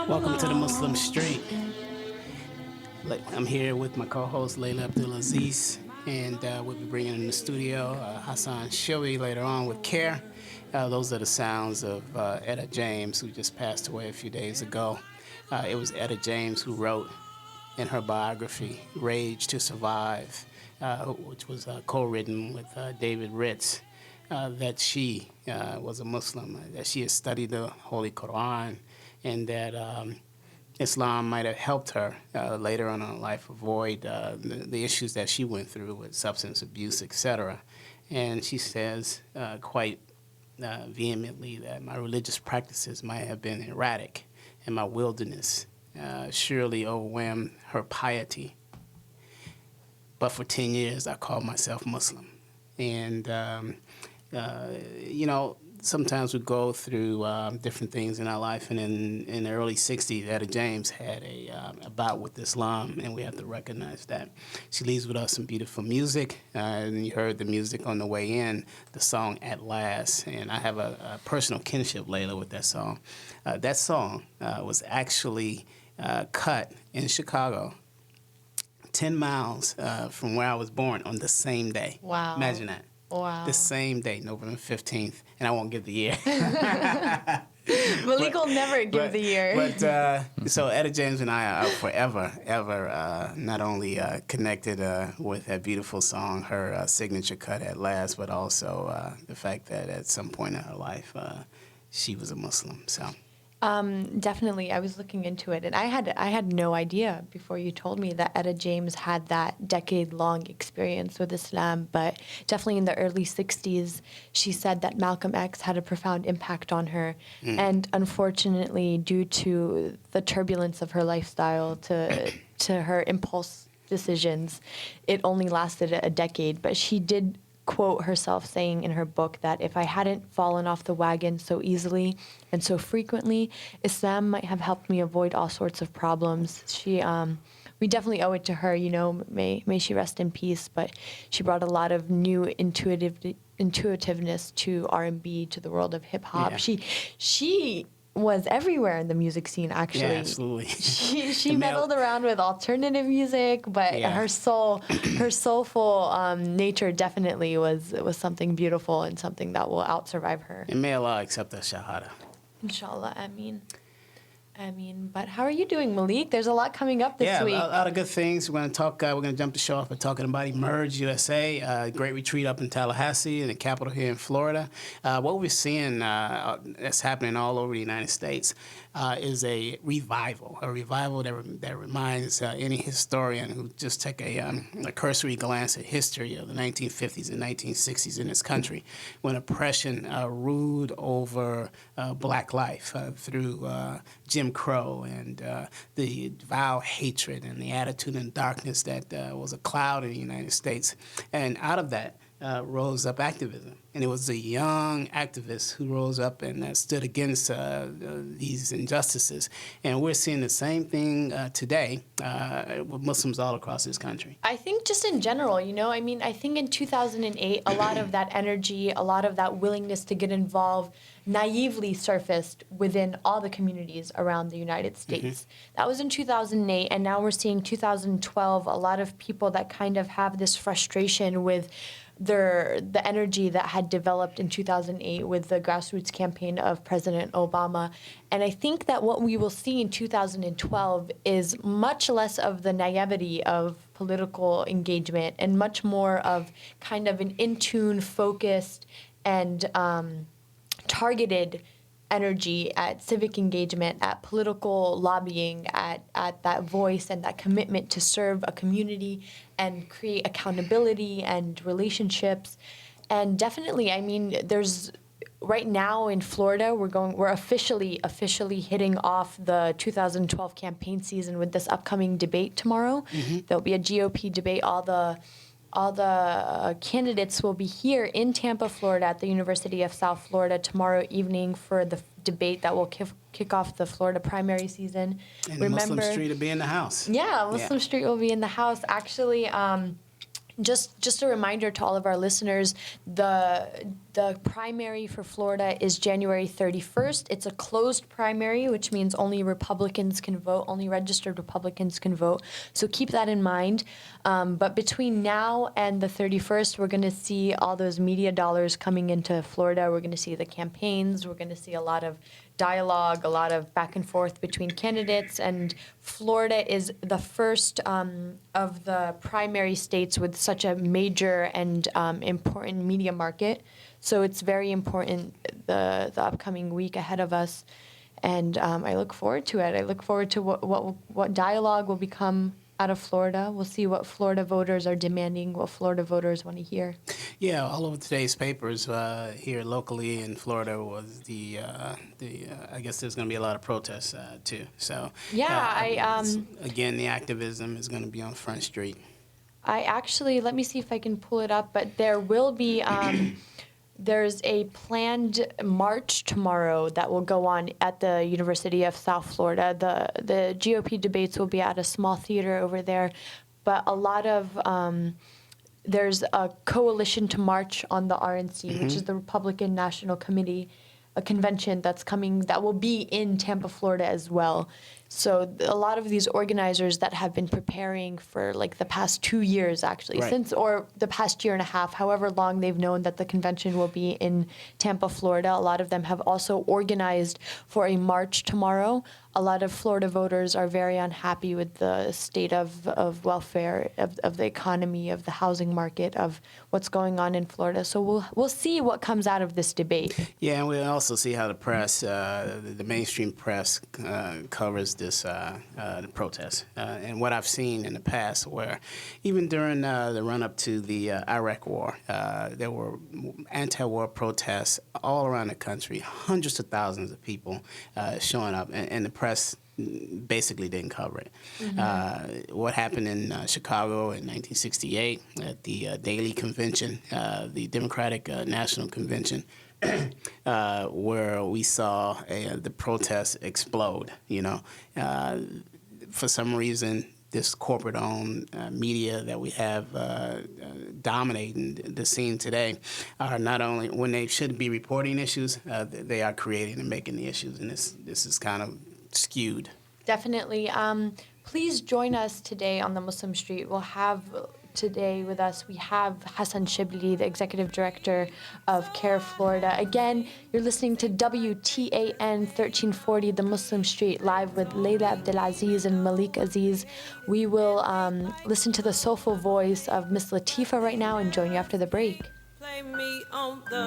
Welcome to the Muslim Street. I'm here with my co-host Laila Abdelaziz, and we'll be bringing in the studio Hassan Shibly later on with Care. Those are the sounds of Etta James, who just passed away a few days ago. It was Etta James who wrote in her biography, Rage to Survive, which was co-written with David Ritz, that she was a Muslim, that she had studied the Holy Quran, and that Islam might have helped her later on in her life avoid the issues that she went through with substance abuse, etc. And she says quite vehemently that my religious practices might have been erratic, and my wilderness surely overwhelmed her piety. But for 10 years, I called myself Muslim. And, sometimes we go through different things in our life. And in the early 60s, Etta James had a bout with Islam, and we have to recognize that. She leaves with us some beautiful music. And you heard the music on the way in, the song At Last. And I have a personal kinship, Laila, with that song. That song was actually cut in Chicago, 10 miles from where I was born on the same day. Wow. Imagine that. Wow. The same day, November 15th, and I won't give the year. Malik will never give the year. But so Etta James and I are forever, ever not only connected with that beautiful song, her signature cut At Last, but also the fact that at some point in her life she was a Muslim. So. Definitely. I was looking into it, and I had no idea before you told me that Etta James had that decade-long experience with Islam, but definitely in the early 60s, she said that Malcolm X had a profound impact on her, and unfortunately, due to the turbulence of her lifestyle, to her impulse decisions, it only lasted a decade, but she did quote herself saying in her book that if I hadn't fallen off the wagon so easily and so frequently, Islam might have helped me avoid all sorts of problems. We definitely owe it to her, may she rest in peace, but she brought a lot of new intuitiveness to R&B, to the world of hip hop. Yeah. She was everywhere in the music scene, actually. Yeah, absolutely. She meddled around with alternative music, but her soulful nature definitely was something beautiful and something that will outsurvive her. And may Allah accept the shahada. Inshallah, ameen. But how are you doing, Malik? There's a lot coming up this week. Yeah, a lot of good things. We're going to talk. We're going to jump the show off by talking about Emerge USA, great retreat up in Tallahassee, in the capital here in Florida. What we're seeing that's happening all over the United States is a revival that reminds any historian who just take a cursory glance at history of the 1950s and 1960s in this country, when oppression ruled over black life through Jim Crow and the vile hatred and the attitude and darkness that was a cloud in the United States. And out of that rose up activism. And it was the young activists who rose up and stood against these injustices. And we're seeing the same thing today with Muslims all across this country. I think just in general, I think in 2008, a lot of that energy, a lot of that willingness to get involved naively surfaced within all the communities around the United States. That was in 2008, and now we're seeing 2012, a lot of people that kind of have this frustration with the energy that had developed in 2008 with the grassroots campaign of President Obama. And I think that what we will see in 2012 is much less of the naivety of political engagement and much more of kind of an in-tune, focused, and targeted energy at civic engagement, at political lobbying, at that voice and that commitment to serve a community and create accountability and relationships. And definitely, there's right now in Florida, we're officially hitting off the 2012 campaign season with this upcoming debate tomorrow. There'll be a GOP debate. All the candidates will be here in Tampa, Florida, at the University of South Florida tomorrow evening for the debate that will kick off the Florida primary season. And Muslim Street will be in the house. Yeah, Muslim Street will be in the house. Actually, just a reminder to all of our listeners, the The primary for Florida is January 31st. It's a closed primary, which means only Republicans can vote, only registered Republicans can vote. So keep that in mind. But between now and the 31st, we're going to see all those media dollars coming into Florida. We're going to see the campaigns. We're going to see a lot of dialogue, a lot of back and forth between candidates. And Florida is the first of the primary states with such a major and important media market. So it's very important, the upcoming week ahead of us, and I look forward to it. I look forward to what dialogue will become out of Florida. We'll see what Florida voters are demanding, what Florida voters want to hear. Yeah, all over today's papers here locally in Florida was I guess there's going to be a lot of protests too. So Yeah, again, the activism is going to be on Front Street. I actually, let me see if I can pull it up, but there will be. There's a planned march tomorrow that will go on at the University of South Florida. The GOP debates will be at a small theater over there, but a lot of there's a coalition to march on the RNC, which is the Republican National Committee, a convention that's coming that will be in Tampa, Florida as well. So a lot of these organizers that have been preparing for like the past 2 years, actually, Right. or the past year and a half, however long they've known that the convention will be in Tampa, Florida. A lot of them have also organized for a march tomorrow. A lot of Florida voters are very unhappy with the state of welfare, of the economy, of the housing market, of what's going on in Florida. So we'll see what comes out of this debate. Yeah, and we'll also see how the press, the mainstream press, covers this the protest. And what I've seen in the past, where even during the run-up to the Iraq War, there were anti-war protests all around the country, hundreds of thousands of people showing up, and the press basically didn't cover it. What happened in Chicago in 1968 at the Daily Convention, the Democratic National Convention, where we saw the protests explode. For some reason, this corporate-owned media that we have dominating the scene today are not only, when they should be reporting issues, they are creating and making the issues, and this is kind of skewed. Definitely. Please join us today on the Muslim Street. We'll have today with us, we have Hassan Shibly, the Executive Director of CARE Florida. Again, you're listening to WTAN 1340, The Muslim Street, live with Laila, Abdelaziz, and Malik, Aziz. We will listen to the soulful voice of Miss Latifa right now and join you after the break. Play me on the